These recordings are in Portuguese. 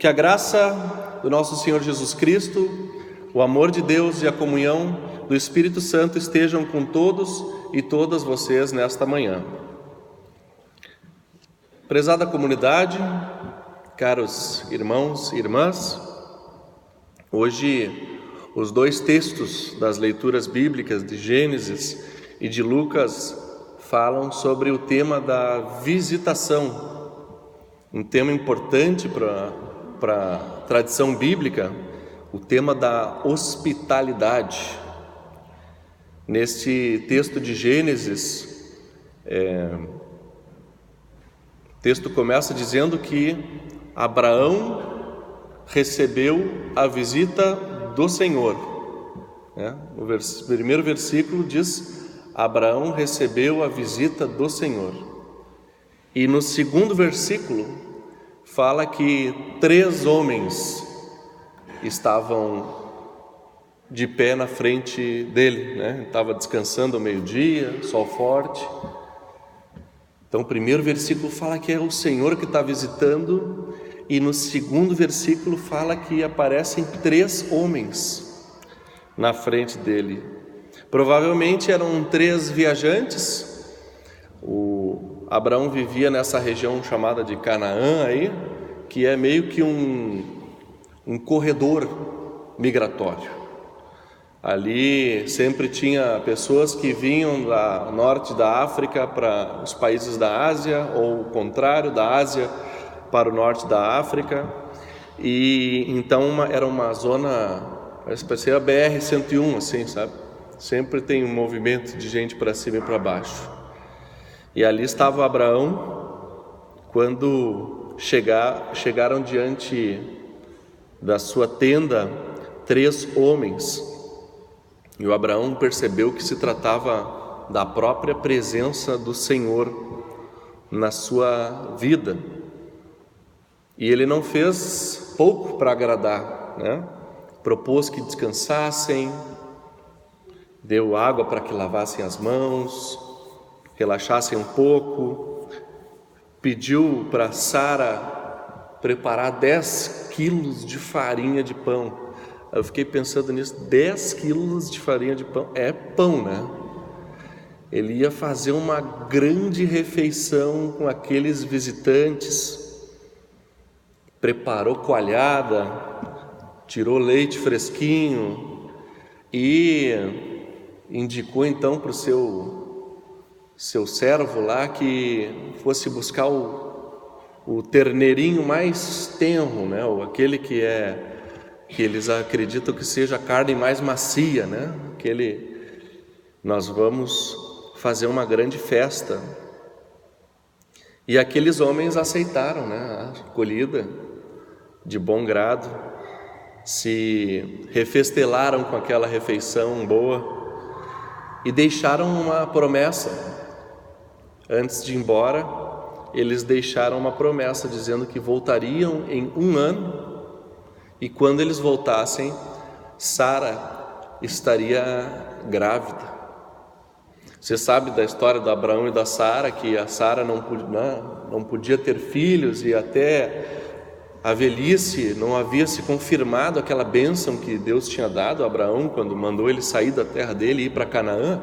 Que a graça do nosso Senhor Jesus Cristo, o amor de Deus e a comunhão do Espírito Santo estejam com todos e todas vocês nesta manhã. Prezada comunidade, caros irmãos e irmãs, hoje os dois textos das leituras bíblicas de Gênesis e de Lucas falam sobre o tema da visitação, um tema importante para a tradição bíblica, o tema da hospitalidade. Neste texto de Gênesis, o texto começa dizendo que Abraão recebeu a visita do Senhor. O primeiro versículo diz: Abraão recebeu a visita do Senhor. E no segundo versículo fala que 3 homens estavam de pé na frente dele, Estava descansando ao meio-dia, sol forte. Então o primeiro versículo fala que é o Senhor que está visitando, e no segundo versículo fala que aparecem 3 homens na frente dele. Provavelmente eram 3 viajantes. O Abraão vivia nessa região chamada de Canaã aí, que é meio que um corredor migratório. Ali sempre tinha pessoas que vinham do norte da África para os países da Ásia, ou o contrário, da Ásia para o norte da África. E então era uma zona, parecia a BR-101, assim, sabe? Sempre tem um movimento de gente para cima e para baixo. E ali estava Abraão quando chegaram diante da sua tenda 3 homens. E o Abraão percebeu que se tratava da própria presença do Senhor na sua vida. E ele não fez pouco para agradar, Propôs que descansassem, deu água para que lavassem as mãos, relaxassem um pouco, pediu para Sara preparar 10 quilos de farinha de pão. Eu fiquei pensando nisso, 10 quilos de farinha de pão, é pão, Ele ia fazer uma grande refeição com aqueles visitantes, preparou coalhada, tirou leite fresquinho e indicou então para o seu servo lá que fosse buscar o terneirinho mais tenro, ou aquele que eles acreditam que seja a carne mais macia, nós vamos fazer uma grande festa. E aqueles homens aceitaram, a acolhida de bom grado, se refestelaram com aquela refeição boa e deixaram uma promessa. Antes de ir embora, eles deixaram uma promessa dizendo que voltariam em 1 ano. E quando eles voltassem, Sara estaria grávida. Você sabe da história do Abraão e da Sara, que a Sara não podia ter filhos, e até a velhice não havia se confirmado aquela bênção que Deus tinha dado a Abraão quando mandou ele sair da terra dele e ir para Canaã.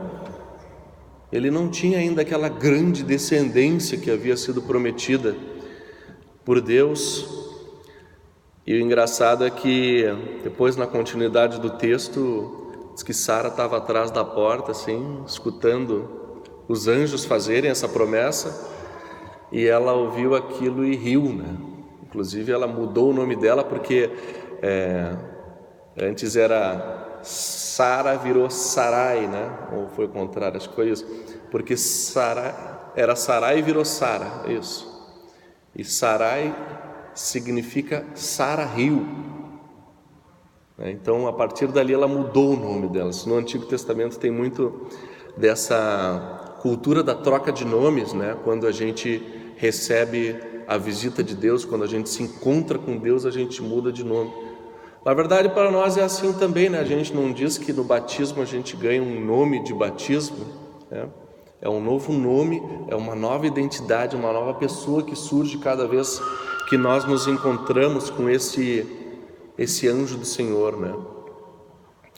Ele não tinha ainda aquela grande descendência que havia sido prometida por Deus. E o engraçado é que depois, na continuidade do texto, diz que Sara estava atrás da porta, assim, escutando os anjos fazerem essa promessa, e ela ouviu aquilo e riu, Inclusive ela mudou o nome dela, porque antes era Sara, virou Sarai, ou foi o contrário, acho que foi isso, porque era Sarai e virou Sara, isso. E Sarai significa Sara riu. Então, a partir dali, ela mudou o nome dela. No Antigo Testamento tem muito dessa cultura da troca de nomes, Quando a gente recebe a visita de Deus, quando a gente se encontra com Deus, a gente muda de nome. Na verdade, para nós é assim também, A gente não diz que no batismo a gente ganha um nome de batismo, É um novo nome, é uma nova identidade, uma nova pessoa que surge cada vez que nós nos encontramos com esse anjo do Senhor, né?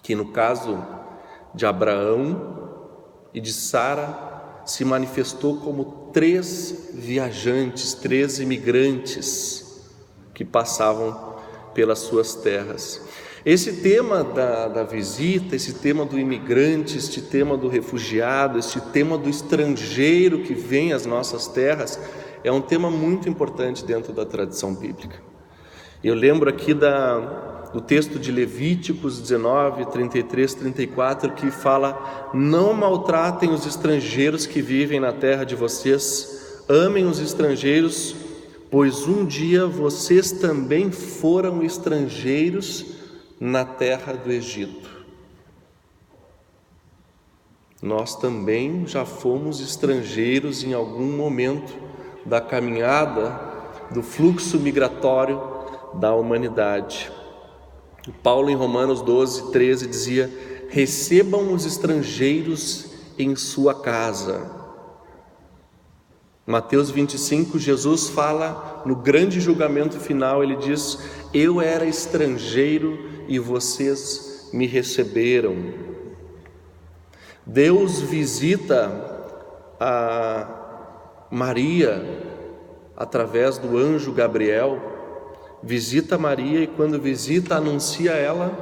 Que no caso de Abraão e de Sara se manifestou como 3 viajantes, 3 imigrantes que passavam pelas suas terras. Esse tema da visita, esse tema do imigrante, este tema do refugiado, este tema do estrangeiro que vem às nossas terras, é um tema muito importante dentro da tradição bíblica. Eu lembro aqui do texto de Levíticos 19, 33, 34, que fala: não maltratem os estrangeiros que vivem na terra de vocês, amem os estrangeiros, pois um dia vocês também foram estrangeiros na terra do Egito. Nós também já fomos estrangeiros em algum momento da caminhada, do fluxo migratório da humanidade. Paulo, em Romanos 12, 13, dizia: recebam os estrangeiros em sua casa. Mateus 25, Jesus fala no grande julgamento final, ele diz: eu era estrangeiro e vocês me receberam. Deus visita a Maria através do anjo Gabriel, visita Maria, e quando visita, anuncia a ela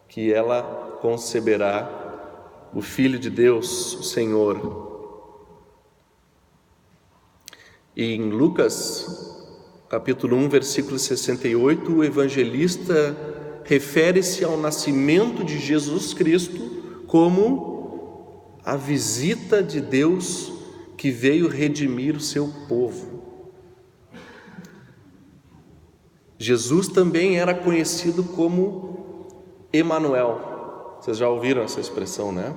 que ela conceberá o Filho de Deus, o Senhor. E em Lucas, capítulo 1, versículo 68, o evangelista refere-se ao nascimento de Jesus Cristo como a visita de Deus que veio redimir o seu povo. Jesus também era conhecido como Emanuel. Vocês já ouviram essa expressão, né?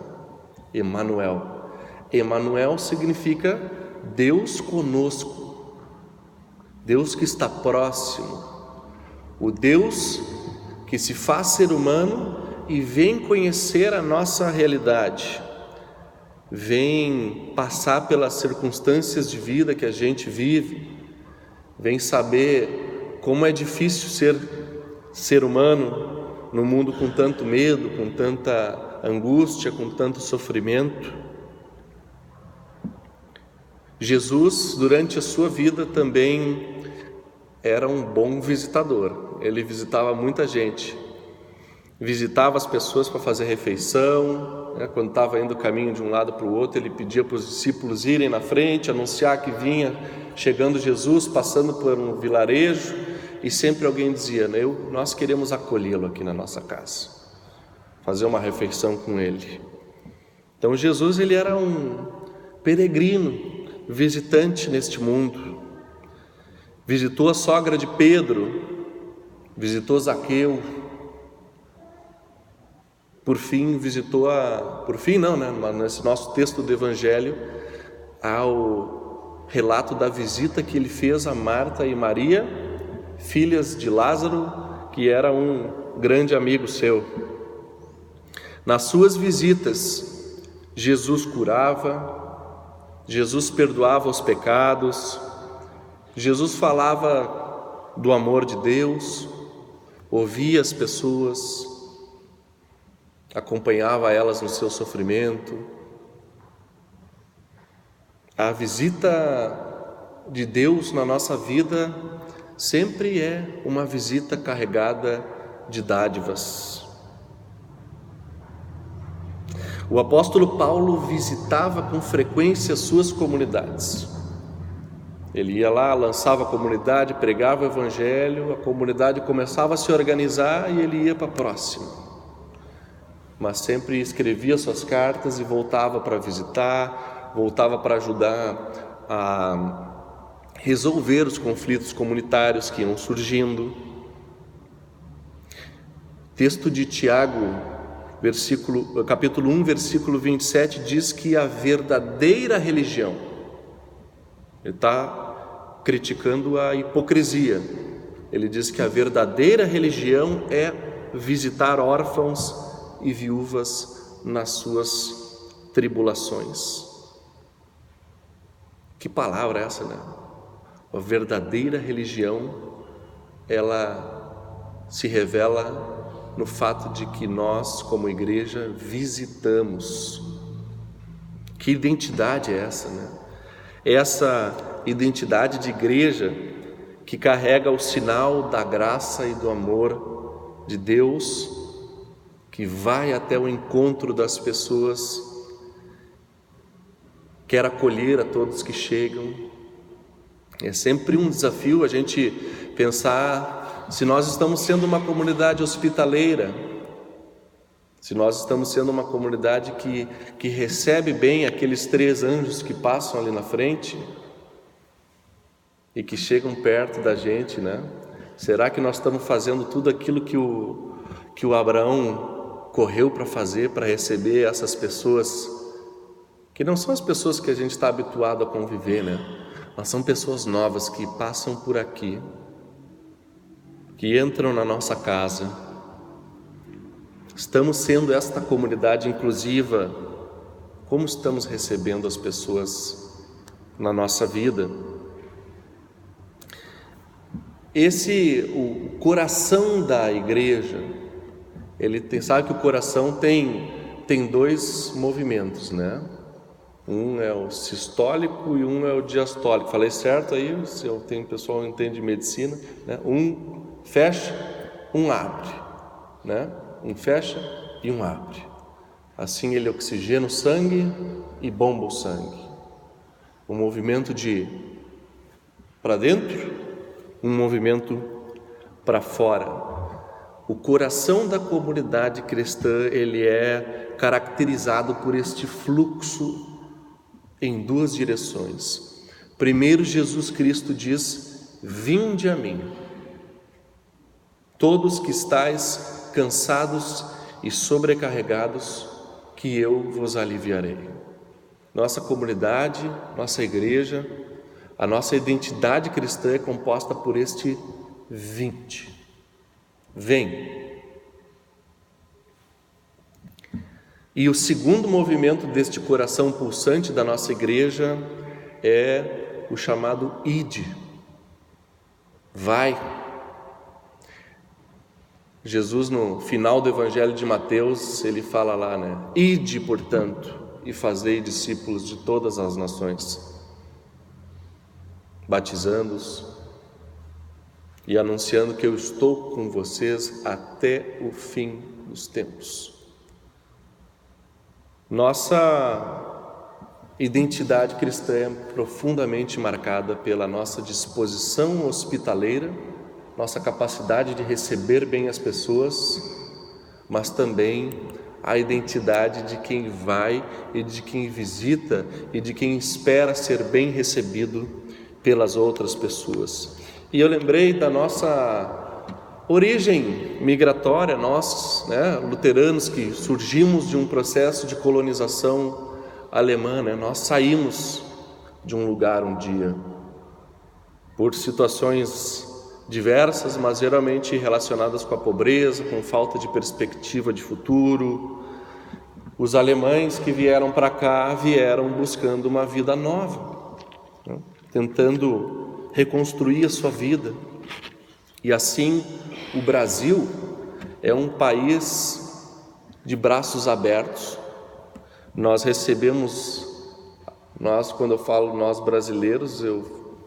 Emanuel. Emanuel significa Deus conosco, Deus que está próximo, o Deus que se faz ser humano e vem conhecer a nossa realidade, vem passar pelas circunstâncias de vida que a gente vive, vem saber como é difícil ser humano no mundo com tanto medo, com tanta angústia, com tanto sofrimento. Jesus, durante a sua vida, também era um bom visitador. Ele visitava muita gente, visitava as pessoas para fazer refeição, né? Quando estava indo o caminho de um lado para o outro, ele pedia para os discípulos irem na frente, anunciar que vinha chegando Jesus, passando por um vilarejo, e sempre alguém dizia: nós queremos acolhê-lo aqui na nossa casa, fazer uma refeição com ele. Então Jesus, ele era um peregrino, visitante neste mundo. Visitou a sogra de Pedro, visitou Zaqueu, por fim visitou nesse nosso texto do Evangelho há o relato da visita que ele fez a Marta e Maria, filhas de Lázaro, que era um grande amigo seu. Nas suas visitas, Jesus curava, Jesus perdoava os pecados, Jesus falava do amor de Deus, ouvia as pessoas, acompanhava elas no seu sofrimento. A visita de Deus na nossa vida sempre é uma visita carregada de dádivas. O apóstolo Paulo visitava com frequência suas comunidades. Ele ia lá, lançava a comunidade, pregava o evangelho, a comunidade começava a se organizar e ele ia para a próxima. Mas sempre escrevia suas cartas e voltava para visitar, voltava para ajudar a resolver os conflitos comunitários que iam surgindo. Texto de Tiago, capítulo 1, versículo 27, diz que a verdadeira religião, ele está criticando a hipocrisia, ele diz que a verdadeira religião é visitar órfãos e viúvas nas suas tribulações. Que palavra é essa, né? A verdadeira religião, ela se revela no fato de que nós, como igreja, visitamos. Que identidade é essa, né? Essa identidade de igreja que carrega o sinal da graça e do amor de Deus, que vai até o encontro das pessoas, quer acolher a todos que chegam. É sempre um desafio a gente pensar se nós estamos sendo uma comunidade hospitaleira, se nós estamos sendo uma comunidade que recebe bem aqueles 3 anjos que passam ali na frente e que chegam perto da gente, né? Será que nós estamos fazendo tudo aquilo que o Abraão correu para fazer, para receber essas pessoas, que não são as pessoas que a gente está habituado a conviver, né? Mas são pessoas novas que passam por aqui, que entram na nossa casa. Estamos sendo esta comunidade inclusiva? Como estamos recebendo as pessoas na nossa vida? O coração da igreja, sabe que o coração tem 2 movimentos, né? Um é o sistólico e um é o diastólico. Falei certo aí? Se eu tenho pessoal que entende de medicina, né? Um fecha, um abre, né? Um fecha e um abre. Assim ele oxigena o sangue e bomba o sangue. Um movimento de para dentro, um movimento para fora. O coração da comunidade cristã, ele é caracterizado por este fluxo em 2 direções. Primeiro, Jesus Cristo diz: vinde a mim, todos que estáis cansados e sobrecarregados, que eu vos aliviarei. Nossa comunidade, nossa igreja, a nossa identidade cristã é composta por este vinde. Vem. E o segundo movimento deste coração pulsante da nossa igreja é o chamado ide. Vai. Jesus, no final do Evangelho de Mateus, ele fala lá, né? Ide, portanto, e fazei discípulos de todas as nações, batizando-os e anunciando que eu estou com vocês até o fim dos tempos. Nossa identidade cristã é profundamente marcada pela nossa disposição hospitaleira, nossa capacidade de receber bem as pessoas, mas também a identidade de quem vai e de quem visita e de quem espera ser bem recebido pelas outras pessoas. E eu lembrei da nossa origem migratória, nós, né, luteranos que surgimos de um processo de colonização alemã, né? Nós saímos de um lugar um dia por situações diversas, mas geralmente relacionadas com a pobreza, com falta de perspectiva de futuro. Os alemães que vieram para cá vieram buscando uma vida nova, né? Tentando reconstruir a sua vida. E assim, o Brasil é um país de braços abertos. Nós recebemos, quando eu falo nós brasileiros, eu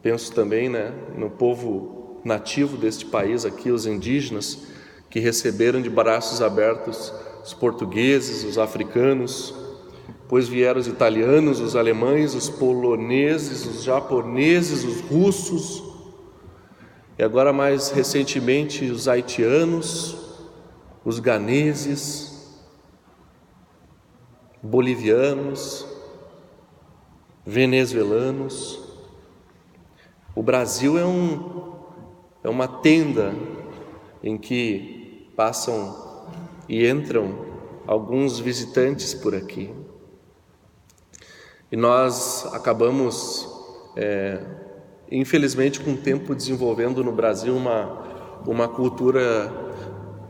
penso também, né, no povo nativo deste país aqui, os indígenas, que receberam de braços abertos os portugueses, os africanos, depois vieram os italianos, os alemães, os poloneses, os japoneses, os russos, e agora mais recentemente os haitianos, os ganeses, bolivianos, venezuelanos. O Brasil é uma tenda em que passam e entram alguns visitantes por aqui. E nós acabamos, infelizmente, com o tempo desenvolvendo no Brasil uma cultura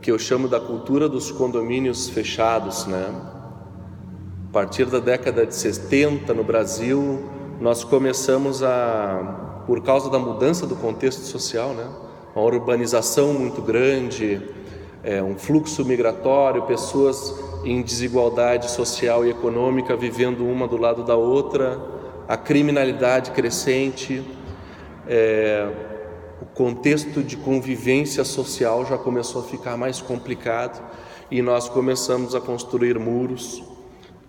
que eu chamo da cultura dos condomínios fechados, né? A partir da década de 70 no Brasil, nós começamos a por causa da mudança do contexto social, né? Uma urbanização muito grande, um fluxo migratório, pessoas em desigualdade social e econômica vivendo uma do lado da outra, a criminalidade crescente, o contexto de convivência social já começou a ficar mais complicado e nós começamos a construir muros,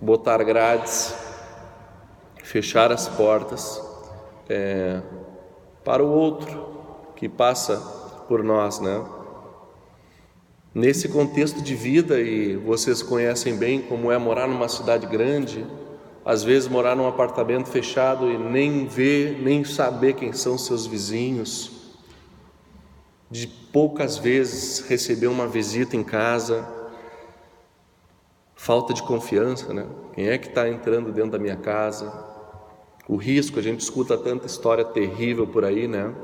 botar grades, fechar as portas para o outro que passa por nós, né? Nesse contexto de vida, e vocês conhecem bem como é morar numa cidade grande, às vezes morar num apartamento fechado e nem ver, nem saber quem são seus vizinhos, de poucas vezes receber uma visita em casa, falta de confiança, né? Quem é que está entrando dentro da minha casa? O risco, a gente escuta tanta história terrível por aí, né?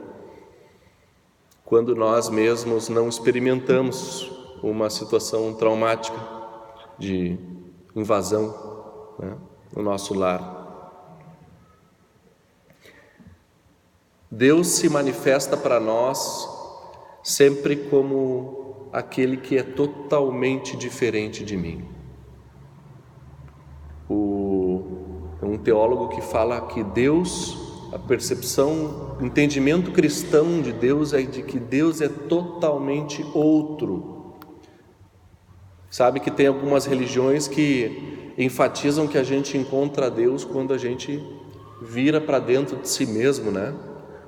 Quando nós mesmos não experimentamos uma situação traumática de invasão, né, no nosso lar. Deus se manifesta para nós sempre como aquele que é totalmente diferente de mim. Um teólogo que fala que Deus, a percepção, o entendimento cristão de Deus é de que Deus é totalmente outro. Sabe que tem algumas religiões que enfatizam que a gente encontra Deus quando a gente vira para dentro de si mesmo, né?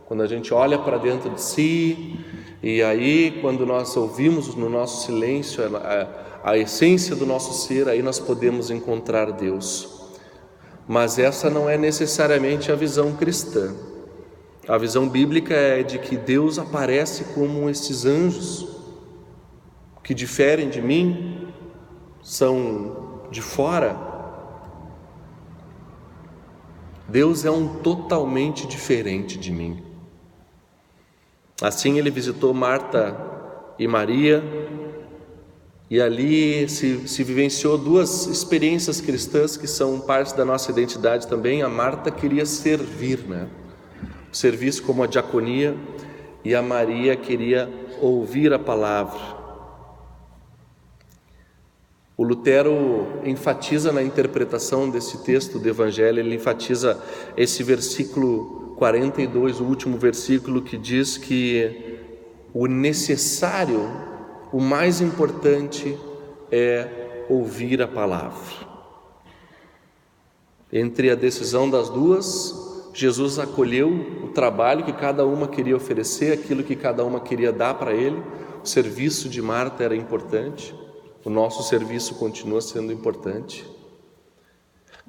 Quando a gente olha para dentro de si, e aí quando nós ouvimos no nosso silêncio a essência do nosso ser, aí nós podemos encontrar Deus. Mas essa não é necessariamente a visão cristã. A visão bíblica é de que Deus aparece como esses anjos que diferem de mim, são de fora. Deus é um totalmente diferente de mim. Assim ele visitou Marta e Maria, e ali se vivenciou duas experiências cristãs que são parte da nossa identidade também. A Marta queria servir, né? O serviço como a diaconia, e a Maria queria ouvir a palavra. O Lutero enfatiza na interpretação desse texto do Evangelho, ele enfatiza esse versículo 42, o último versículo, que diz que o necessário, o mais importante é ouvir a palavra. Entre a decisão das duas, Jesus acolheu o trabalho que cada uma queria oferecer, aquilo que cada uma queria dar para ele. O serviço de Marta era importante, o nosso serviço continua sendo importante,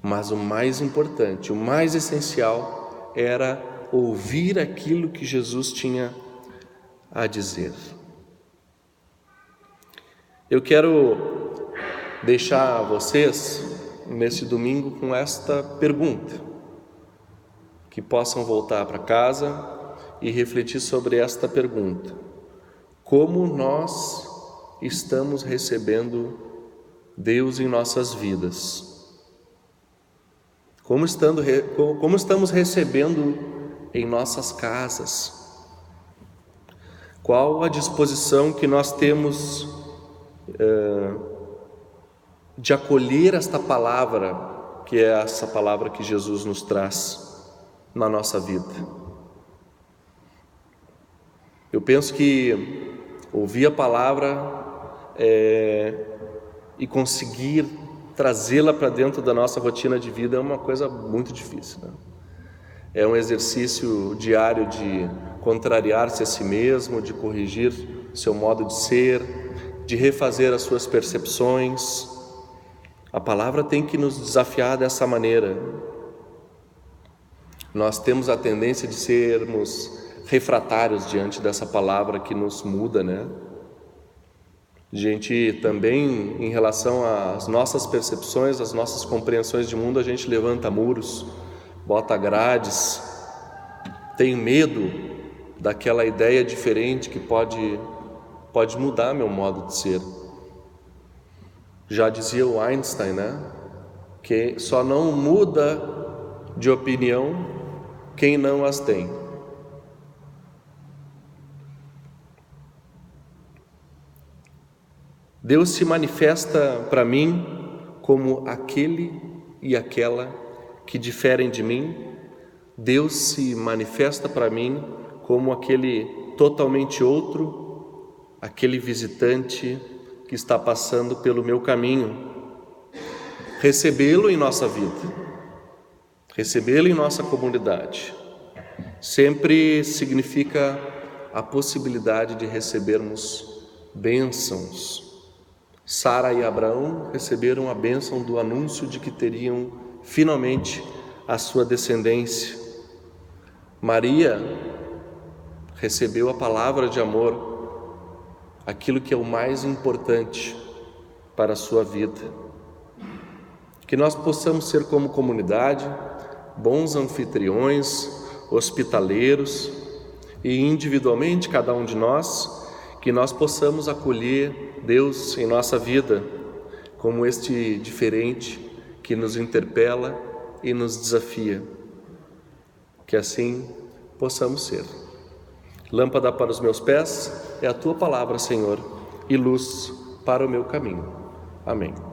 mas o mais importante, o mais essencial era ouvir aquilo que Jesus tinha a dizer. Eu quero deixar vocês nesse domingo com esta pergunta, que possam voltar para casa e refletir sobre esta pergunta: como nós estamos recebendo Deus em nossas vidas? Como estamos recebendo em nossas casas? Qual a disposição que nós temos de acolher esta palavra, que é essa palavra que Jesus nos traz na nossa vida? Eu penso que ouvir a palavra e conseguir trazê-la para dentro da nossa rotina de vida é uma coisa muito difícil, né? É um exercício diário de contrariar-se a si mesmo, de corrigir seu modo de ser, de refazer as suas percepções. A palavra tem que nos desafiar dessa maneira. Nós temos a tendência de sermos refratários diante dessa palavra que nos muda, né? Gente, também em relação às nossas percepções, às nossas compreensões de mundo, a gente levanta muros, bota grades, tem medo daquela ideia diferente que pode mudar meu modo de ser. Já dizia o Einstein, né? Que só não muda de opinião quem não as tem. Deus se manifesta para mim como aquele e aquela que diferem de mim. Deus se manifesta para mim como aquele totalmente outro, aquele visitante que está passando pelo meu caminho. Recebê-lo em nossa vida, recebê-lo em nossa comunidade, sempre significa a possibilidade de recebermos bênçãos. Sara e Abraão receberam a bênção do anúncio de que teriam finalmente a sua descendência. Maria recebeu a palavra de amor, aquilo que é o mais importante para a sua vida. Que nós possamos ser como comunidade, bons anfitriões, hospitaleiros, e individualmente, cada um de nós, que nós possamos acolher Deus em nossa vida, como este diferente que nos interpela e nos desafia. Que assim possamos ser. Lâmpada para os meus pés é a Tua palavra, Senhor, e luz para o meu caminho. Amém.